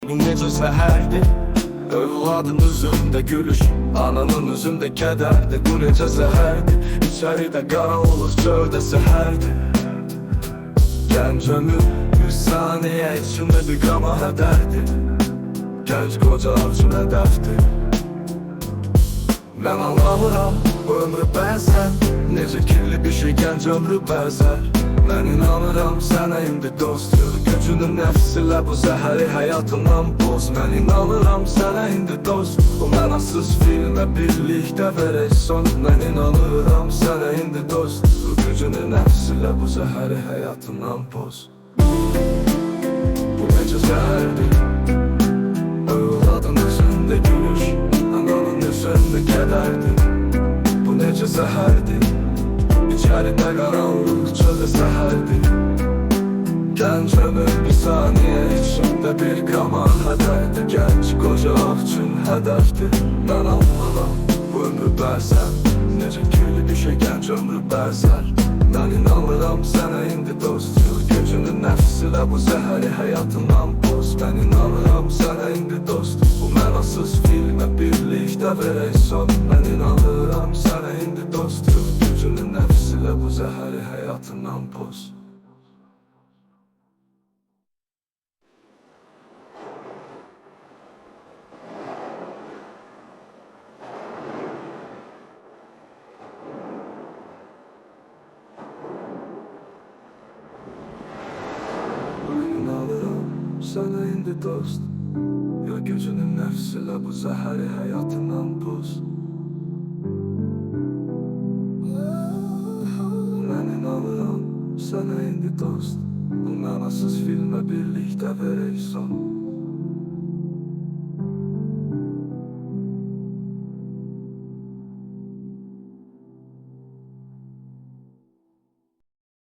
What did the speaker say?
Bu necə zəhərdir. Övladın üzündə gülüş, ananın üzündə kədərdir. Bu necə zəhərdir. İçəridə qara olur, çöldə səhərdir. Gənc ömür bir saniyə içində bir qama hədərdir. Gənc qoca arzu hədəfdir. Mən anlamıram bu ömrü bəzən, necə kirli bir şey gənc ömrü bəzər. Mən inanıram sənə indi dost yox, gücünün nəfsilə bu zəhəri həyatından boz. Mən inanıram sənə indi dost, bu mənasız filmə birlikdə verək son. Mən inanıram sənə indi dost, bu gücünün nəfsilə bu zəhəri həyatından boz. Bu necə zəhərdir. Övladın üzündə gülüş, ananın üzündə kədərdir. Bu necə zəhərdir. İçəridə qaranlıq, çöldə səhərdir. Gənc ömür bir saniyə içində bir qama hədərdir. Gənc qoca üçün hədəfdir. Mən anlamam bu ömrü bəzən, necə kirli bir şey gənc ömrü bəzər. Mən inanıram sənə indi dost yox, gücünün nəfsilə bu zəhəri həyatından boz. Mən inanıram sənə indi dost, bu mənasız filmə birlikdə verək son. Mən inanıram sənə indi dost yox, gücünün nəfsilə bu zəhəri həyatından boz. Sana indi dost, ya gücünün nəfsilə bu zəhəri həyatından boz. Mən inanıram sana indi dost, bu mənasız filmə birlikdə verək son.